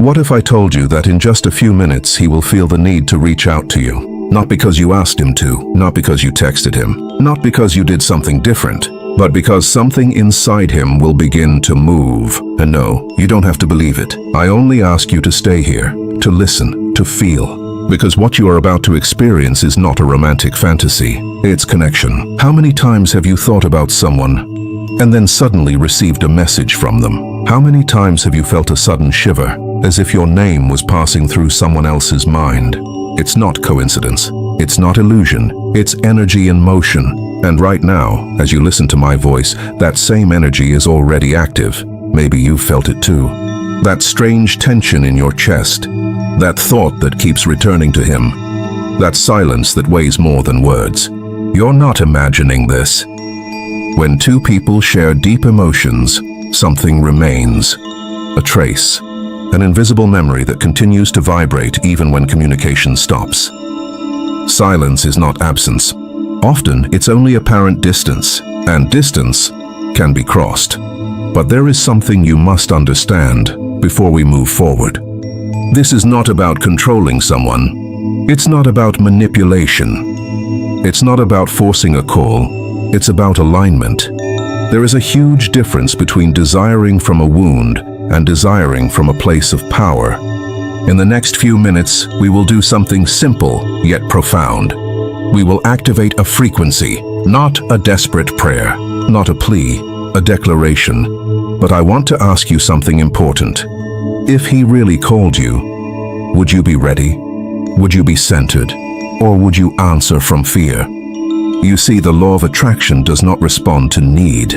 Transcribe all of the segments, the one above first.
What if I told you that in just a few minutes he will feel the need to reach out to you? Not because you asked him to, not because you texted him, not because you did something different, but because something inside him will begin to move. And no, you don't have to believe it. I only ask you to stay here, to listen, to feel. Because what you are about to experience is not a romantic fantasy, it's connection. How many times have you thought about someone and then suddenly received a message from them? How many times have you felt a sudden shiver, as if your name was passing through someone else's mind? It's not coincidence. It's not illusion. It's energy in motion. And right now, as you listen to my voice, that same energy is already active. Maybe you've felt it too. That strange tension in your chest. That thought that keeps returning to him. That silence that weighs more than words. You're not imagining this. When two people share deep emotions, something remains. A trace. An invisible memory that continues to vibrate even when communication stops. Silence is not absence. Often, it's only apparent distance, and distance can be crossed. But there is something you must understand before we move forward. This is not about controlling someone. It's not about manipulation. It's not about forcing a call. It's about alignment. There is a huge difference between desiring from a wound and desiring from a place of power. In the next few minutes, we will do something simple yet profound. We will activate a frequency, not a desperate prayer, not a plea, a declaration. But I want to ask you something important. If he really called you, would you be ready? Would you be centered? Or would you answer from fear? You see, the law of attraction does not respond to need.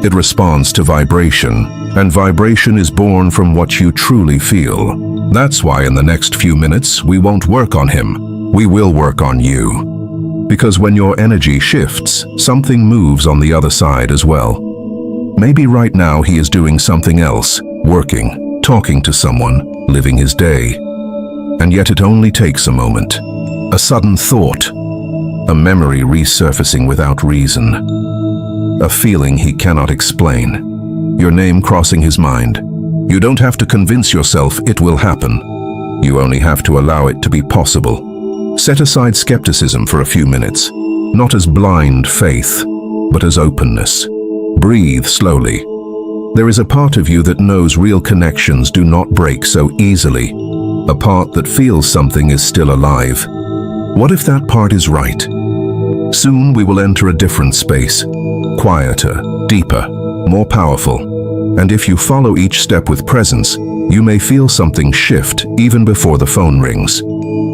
It responds to vibration, and vibration is born from what you truly feel. That's why in the next few minutes, we won't work on him. We will work on you. Because when your energy shifts, something moves on the other side as well. Maybe right now he is doing something else, working, talking to someone, living his day. And yet it only takes a moment. A sudden thought. A memory resurfacing without reason. A feeling he cannot explain. Your name crossing his mind. You don't have to convince yourself it will happen. You only have to allow it to be possible. Set aside skepticism for a few minutes, not as blind faith, but as openness. Breathe slowly. There is a part of you that knows real connections do not break so easily. A part that feels something is still alive. What if that part is right? Soon we will enter a different space. Quieter, deeper, more powerful. And if you follow each step with presence, you may feel something shift even before the phone rings.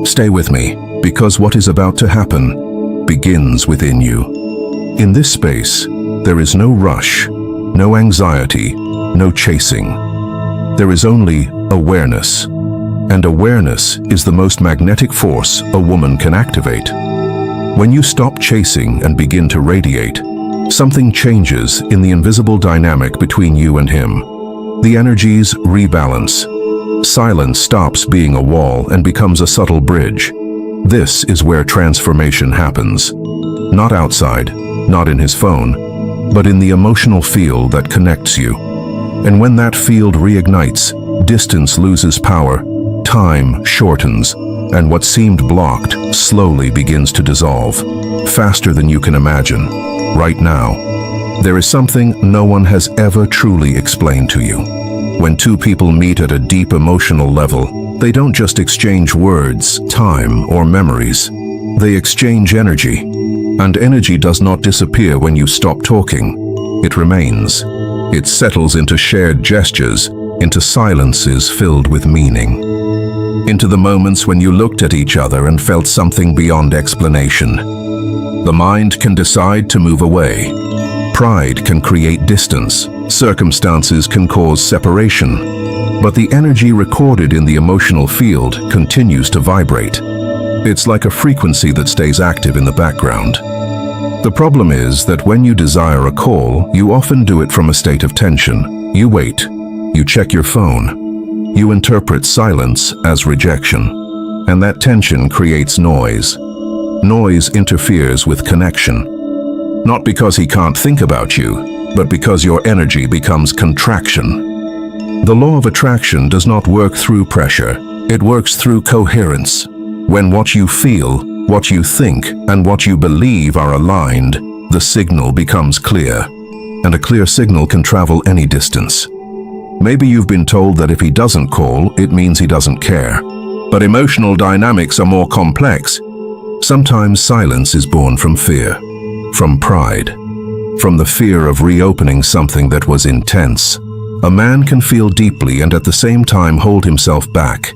Stay with me, because what is about to happen begins within you. In this space, there is no rush, no anxiety, no chasing. There is only awareness. And awareness is the most magnetic force a woman can activate. When you stop chasing and begin to radiate, something changes in the invisible dynamic between you and him. The energies rebalance. Silence stops being a wall and becomes a subtle bridge. This is where transformation happens. Not outside, not in his phone, but in the emotional field that connects you. And when that field reignites, distance loses power, time shortens, and what seemed blocked slowly begins to dissolve, faster than you can imagine. Right now, there is something no one has ever truly explained to you. When two people meet at a deep emotional level, they don't just exchange words, time, or memories. They exchange energy. And energy does not disappear when you stop talking. It remains. It settles into shared gestures, into silences filled with meaning. Into the moments when you looked at each other and felt something beyond explanation. The mind can decide to move away. Pride can create distance. Circumstances can cause separation. But the energy recorded in the emotional field continues to vibrate. It's like a frequency that stays active in the background. The problem is that when you desire a call, you often do it from a state of tension. You wait. You check your phone. You interpret silence as rejection. And that tension creates noise. Noise interferes with connection. Not because he can't think about you, but because your energy becomes contraction. The law of attraction does not work through pressure. It works through coherence. When what you feel, what you think, and what you believe are aligned, the signal becomes clear. And a clear signal can travel any distance. Maybe you've been told that if he doesn't call, it means he doesn't care. But emotional dynamics are more complex. Sometimes silence is born from fear, from pride, from the fear of reopening something that was intense. A man can feel deeply and at the same time hold himself back.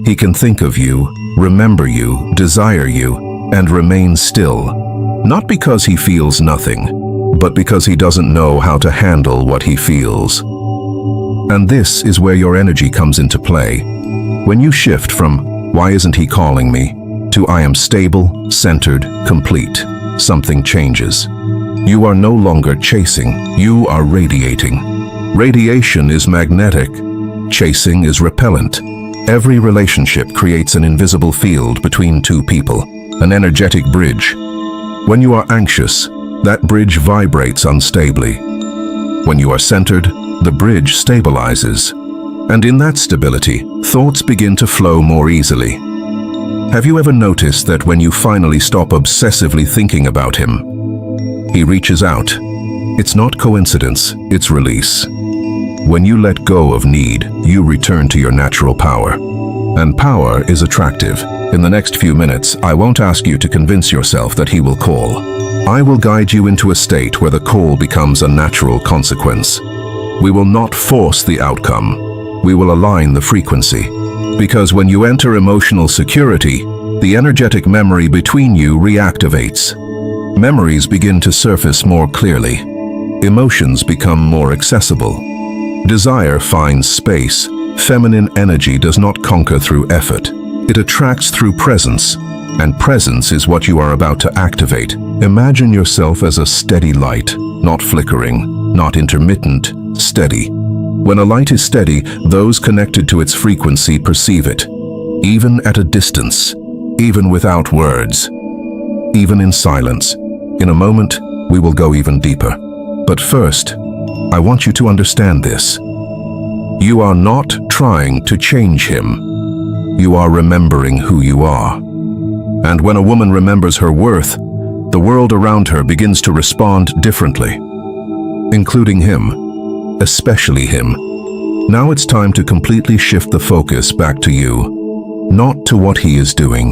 He can think of you, remember you, desire you, and remain still. Not because he feels nothing, but because he doesn't know how to handle what he feels. And this is where your energy comes into play. When you shift from, "Why isn't he calling me?" to "I am stable, centered, complete," something changes. You are no longer chasing, you are radiating. Radiation is magnetic, chasing is repellent. Every relationship creates an invisible field between two people, an energetic bridge. When you are anxious, that bridge vibrates unstably. When you are centered, the bridge stabilizes. And in that stability, thoughts begin to flow more easily. Have you ever noticed that when you finally stop obsessively thinking about him, he reaches out? It's not coincidence, it's release. When you let go of need, you return to your natural power. And power is attractive. In the next few minutes, I won't ask you to convince yourself that he will call. I will guide you into a state where the call becomes a natural consequence. We will not force the outcome. We will align the frequency. Because when you enter emotional security, the energetic memory between you reactivates. Memories begin to surface more clearly. Emotions become more accessible. Desire finds space. Feminine energy does not conquer through effort. It attracts through presence, and presence is what you are about to activate. Imagine yourself as a steady light, not flickering, not intermittent, steady. When a light is steady, those connected to its frequency perceive it, even at a distance, even without words, even in silence. In a moment, we will go even deeper. But first, I want you to understand this. You are not trying to change him. You are remembering who you are. And when a woman remembers her worth, the world around her begins to respond differently, including him, especially him. Now it's time to completely shift the focus back to you, not to what he is doing,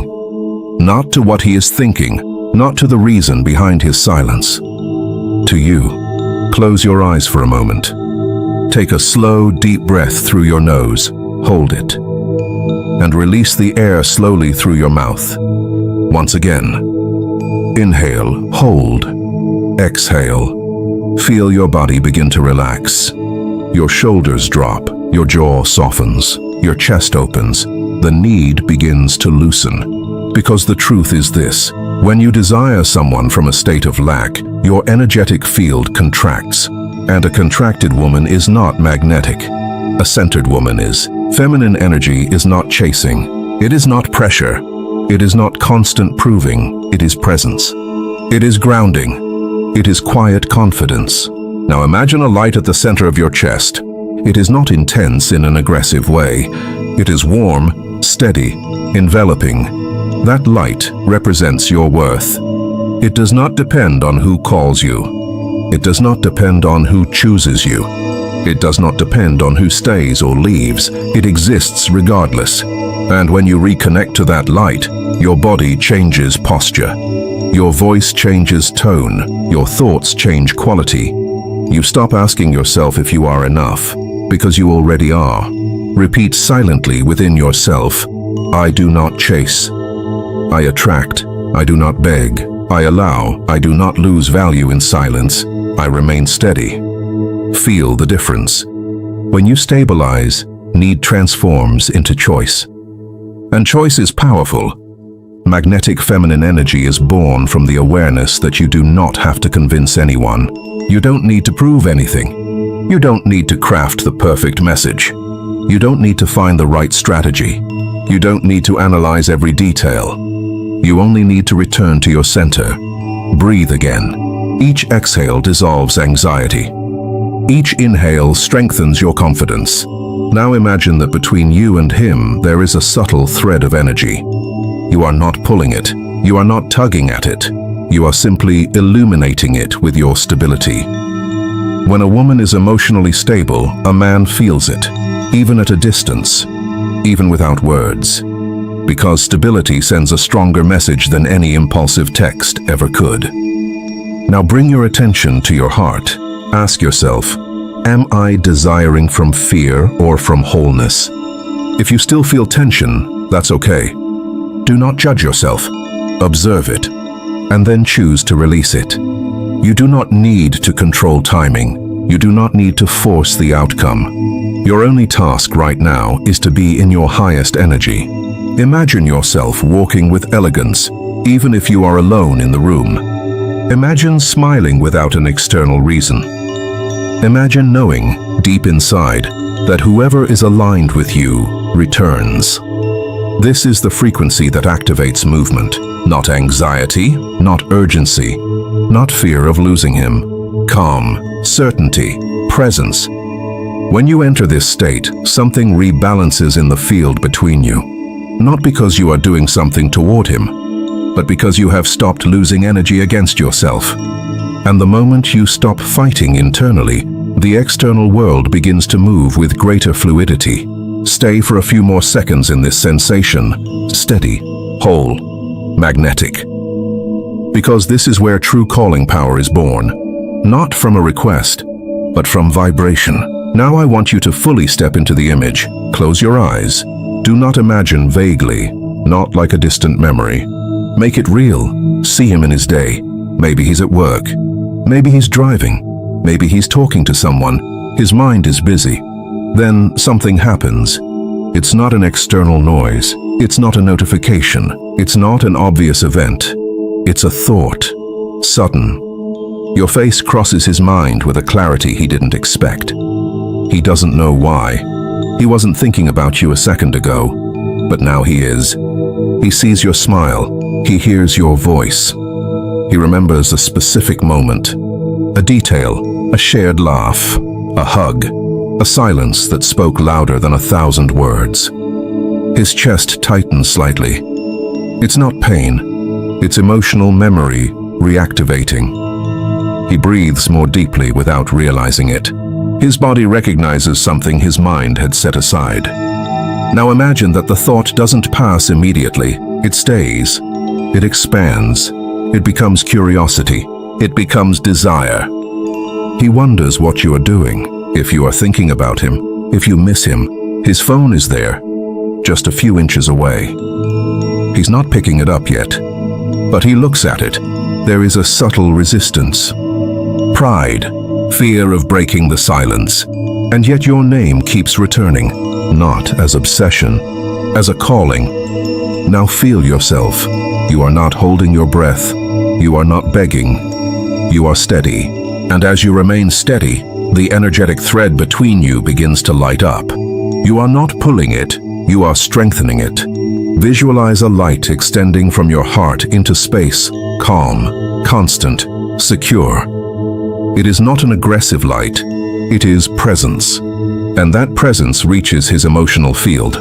not to what he is thinking, not to the reason behind his silence. To you. Close your eyes for a moment. Take a slow, deep breath through your nose. Hold it. And release the air slowly through your mouth. Once again. Inhale, hold. Exhale. Feel your body begin to relax. Your shoulders drop, your jaw softens, your chest opens. The need begins to loosen. Because the truth is this: when you desire someone from a state of lack, your energetic field contracts. And a contracted woman is not magnetic. A centered woman is. Feminine energy is not chasing. It is not pressure. It is not constant proving. It is presence. It is grounding. It is quiet confidence. Now imagine a light at the center of your chest. It is not intense in an aggressive way. It is warm, steady, enveloping. That light represents your worth. It does not depend on who calls you. It does not depend on who chooses you. It does not depend on who stays or leaves. It exists regardless. And when you reconnect to that light, your body changes posture. Your voice changes tone. Your thoughts change quality. You stop asking yourself if you are enough, because you already are. Repeat silently within yourself: I do not chase. I attract. I do not beg. I allow. I do not lose value in silence. I remain steady. Feel the difference. When you stabilize, need transforms into choice. And choice is powerful. Magnetic feminine energy is born from the awareness that you do not have to convince anyone. You don't need to prove anything. You don't need to craft the perfect message. You don't need to find the right strategy. You don't need to analyze every detail. You only need to return to your center. Breathe again. Each exhale dissolves anxiety. Each inhale strengthens your confidence. Now imagine that between you and him there is a subtle thread of energy. You are not pulling it. You are not tugging at it. You are simply illuminating it with your stability. When a woman is emotionally stable, a man feels it, even at a distance, even without words. Because stability sends a stronger message than any impulsive text ever could. Now bring your attention to your heart. Ask yourself, am I desiring from fear or from wholeness? If you still feel tension, that's okay. Do not judge yourself. Observe it, and then choose to release it. You do not need to control timing. You do not need to force the outcome. Your only task right now is to be in your highest energy. Imagine yourself walking with elegance, even if you are alone in the room. Imagine smiling without an external reason. Imagine knowing, deep inside, that whoever is aligned with you returns. This is the frequency that activates movement. Not anxiety, not urgency, not fear of losing him. Calm, certainty, presence. When you enter this state, something rebalances in the field between you. Not because you are doing something toward him, but because you have stopped losing energy against yourself. And the moment you stop fighting internally, the external world begins to move with greater fluidity. Stay for a few more seconds in this sensation, steady, whole, magnetic. Because this is where true calling power is born. Not from a request, but from vibration. Now I want you to fully step into the image. Close your eyes. Do not imagine vaguely, not like a distant memory. Make it real. See him in his day. Maybe he's at work. Maybe he's driving. Maybe he's talking to someone. His mind is busy. Then something happens. It's not an external noise. It's not a notification. It's not an obvious event. It's a thought. Sudden. Your face crosses his mind with a clarity he didn't expect. He doesn't know why. He wasn't thinking about you a second ago, but now he is. He sees your smile. He hears your voice. He remembers a specific moment, a detail, a shared laugh, a hug, a silence that spoke louder than 1,000 words. His chest tightens slightly. It's not pain. It's emotional memory reactivating. He breathes more deeply without realizing it. His body recognizes something his mind had set aside. Now imagine that the thought doesn't pass immediately. It stays. It expands. It becomes curiosity. It becomes desire. He wonders what you are doing, if you are thinking about him, if you miss him. His phone is there, just a few inches away. He's not picking it up yet, but he looks at it. There is a subtle resistance. Pride, fear of breaking the silence. And yet your name keeps returning, not as obsession, as a calling. Now feel yourself. You are not holding your breath. You are not begging. You are steady. And as you remain steady, the energetic thread between you begins to light up. You are not pulling it. You are strengthening it. Visualize a light extending from your heart into space, calm, constant, secure. It is not an aggressive light. It is presence. And that presence reaches his emotional field.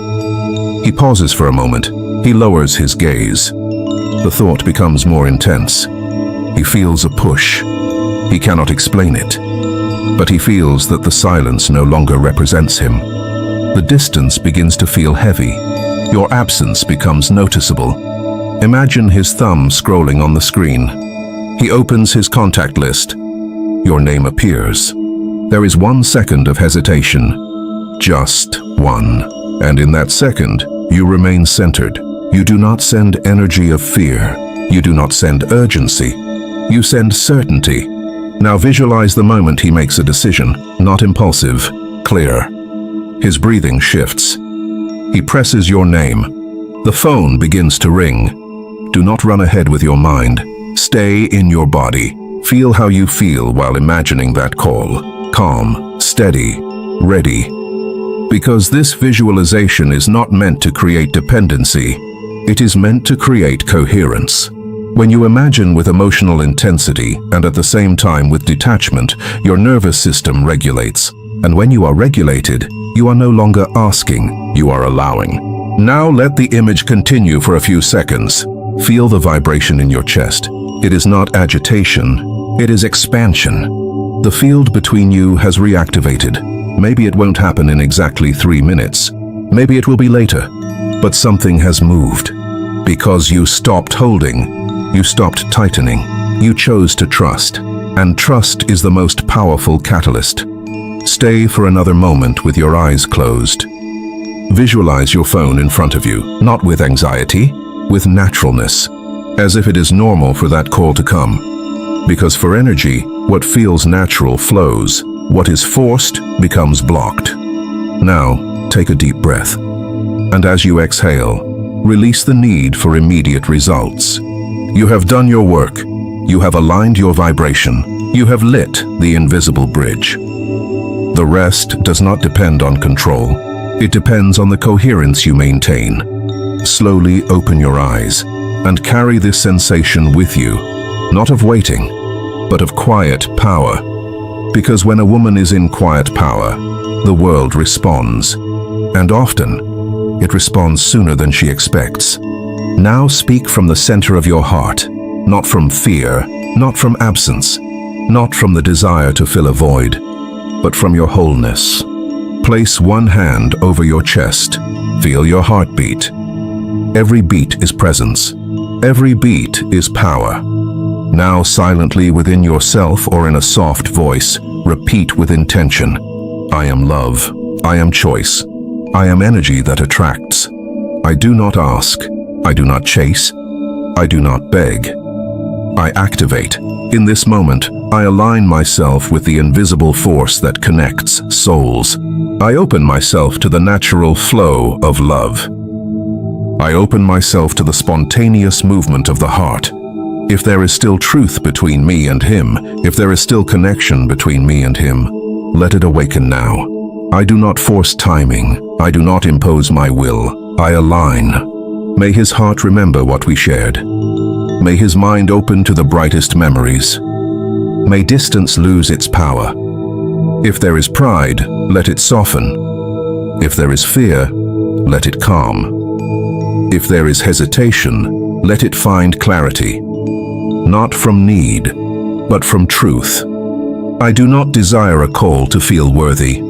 He pauses for a moment. He lowers his gaze. The thought becomes more intense. He feels a push. He cannot explain it. But he feels that the silence no longer represents him. The distance begins to feel heavy. Your absence becomes noticeable. Imagine his thumb scrolling on the screen. He opens his contact list. Your name appears. There is 1 second of hesitation. Just one. And in that second, you remain centered. You do not send energy of fear. You do not send urgency. You send certainty. Now visualize the moment he makes a decision, not impulsive, clear. His breathing shifts. He presses your name. The phone begins to ring. Do not run ahead with your mind. Stay in your body. Feel how you feel while imagining that call. Calm, steady, ready. Because this visualization is not meant to create dependency. It is meant to create coherence. When you imagine with emotional intensity and at the same time with detachment, your nervous system regulates. And when you are regulated, You are no longer asking, you are allowing. Now let the image continue for a few seconds. Feel the vibration in your chest. It is not agitation, it is expansion. The field between you has reactivated. Maybe it won't happen in exactly 3 minutes. Maybe it will be later. But something has moved. Because you stopped holding, you stopped tightening, you chose to trust. And trust is the most powerful catalyst. Stay for another moment with your eyes closed. Visualize your phone in front of you, not with anxiety, with naturalness, as if it is normal for that call to come. Because for energy, what feels natural flows. What is forced becomes blocked. Now, take a deep breath. And as you exhale, release the need for immediate results. You have done your work. You have aligned your vibration. You have lit the invisible bridge. The rest does not depend on control. It depends on the coherence you maintain. Slowly open your eyes and carry this sensation with you, not of waiting, but of quiet power. Because when a woman is in quiet power, the world responds. And often, it responds sooner than she expects. Now speak from the center of your heart, not from fear, not from absence, not from the desire to fill a void, but from your wholeness. Place one hand over your chest. Feel your heartbeat. Every beat is presence. Every beat is power. Now silently within yourself or in a soft voice, repeat with intention. I am love. I am choice. I am energy that attracts. I do not ask. I do not chase. I do not beg. I activate. In this moment, I align myself with the invisible force that connects souls. I open myself to the natural flow of love. I open myself to the spontaneous movement of the heart. If there is still truth between me and him, if there is still connection between me and him, let it awaken now. I do not force timing. I do not impose my will. I align. May his heart remember what we shared. May his mind open to the brightest memories. May distance lose its power. If there is pride, let it soften. If there is fear, let it calm. If there is hesitation, let it find clarity. Not from need, but from truth. I do not desire a call to feel worthy.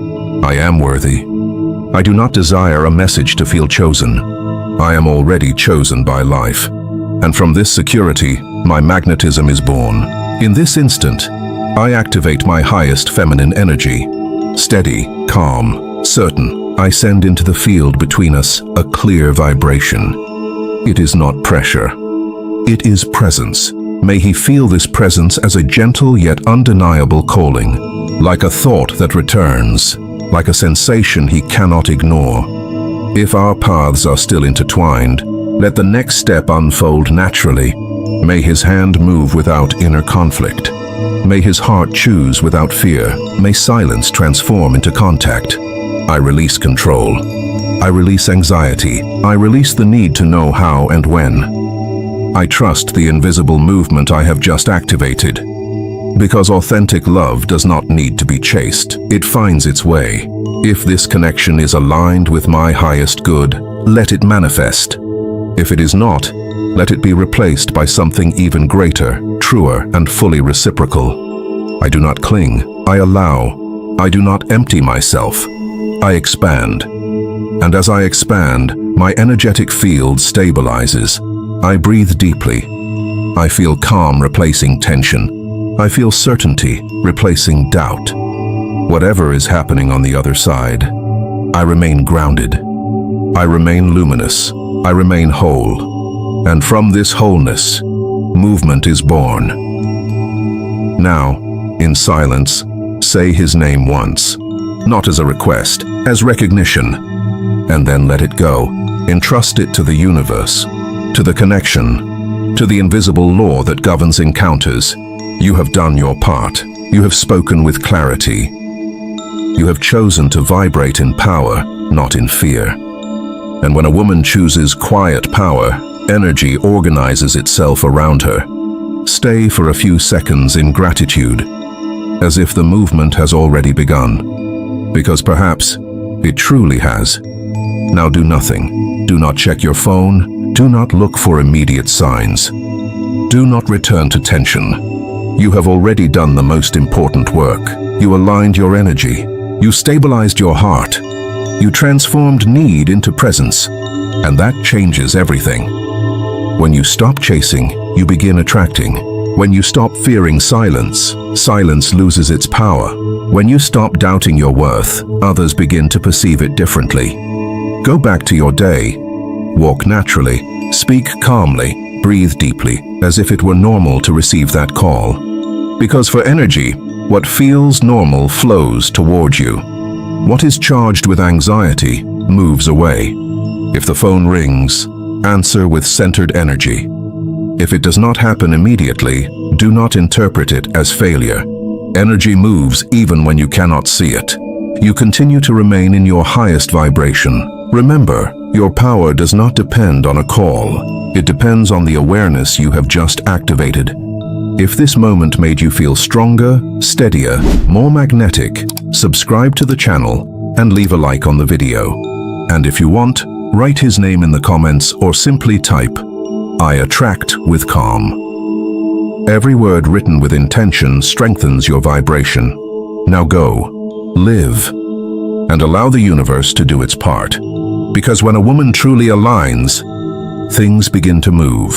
I am worthy. I do not desire a message to feel chosen. I am already chosen by life. And from this security, my magnetism is born. In this instant, I activate my highest feminine energy. Steady, calm, certain, I send into the field between us a clear vibration. It is not pressure. It is presence. May he feel this presence as a gentle yet undeniable calling, like a thought that returns, like a sensation he cannot ignore. If our paths are still intertwined, let the next step unfold naturally. May his hand move without inner conflict. May his heart choose without fear. May silence transform into contact. I release control. I release anxiety. I release the need to know how and when. I trust the invisible movement I have just activated. Because authentic love does not need to be chased. It finds its way. If this connection is aligned with my highest good, let it manifest. If it is not, let it be replaced by something even greater, truer, and fully reciprocal. I do not cling. I allow. I do not empty myself. I expand. And as I expand, my energetic field stabilizes. I breathe deeply. I feel calm replacing tension. I feel certainty replacing doubt. Whatever is happening on the other side, I remain grounded. I remain luminous. I remain whole. And from this wholeness, movement is born. Now, in silence, say his name once, not as a request, as recognition, and then let it go. Entrust it to the universe, to the connection, to the invisible law that governs encounters. You have done your part. You have spoken with clarity. You have chosen to vibrate in power, not in fear. And when a woman chooses quiet power, energy organizes itself around her. Stay for a few seconds in gratitude, as if the movement has already begun. Because perhaps It truly has. Now do nothing. Do not check your phone. Do not look for immediate signs. Do not return to tension. You have already done the most important work. You aligned your energy. You stabilized your heart. You transformed need into presence. And that changes everything. When you stop chasing, you begin attracting. When you stop fearing silence, silence loses its power. When you stop doubting your worth, others begin to perceive it differently. Go back to your day. Walk naturally. Speak calmly. Breathe deeply, as if it were normal to receive that call. Because for energy, what feels normal flows towards you. What is charged with anxiety moves away. If the phone rings, answer with centered energy. If it does not happen immediately, do not interpret it as failure. Energy moves even when you cannot see it. You continue to remain in your highest vibration. Remember, your power does not depend on a call. It depends on the awareness you have just activated. If this moment made you feel stronger, steadier, more magnetic, subscribe to the channel and leave a like on the video. And if you want, write his name in the comments or simply type, "I attract with calm." Every word written with intention strengthens your vibration. Now go, live, and allow the universe to do its part. Because when a woman truly aligns, things begin to move.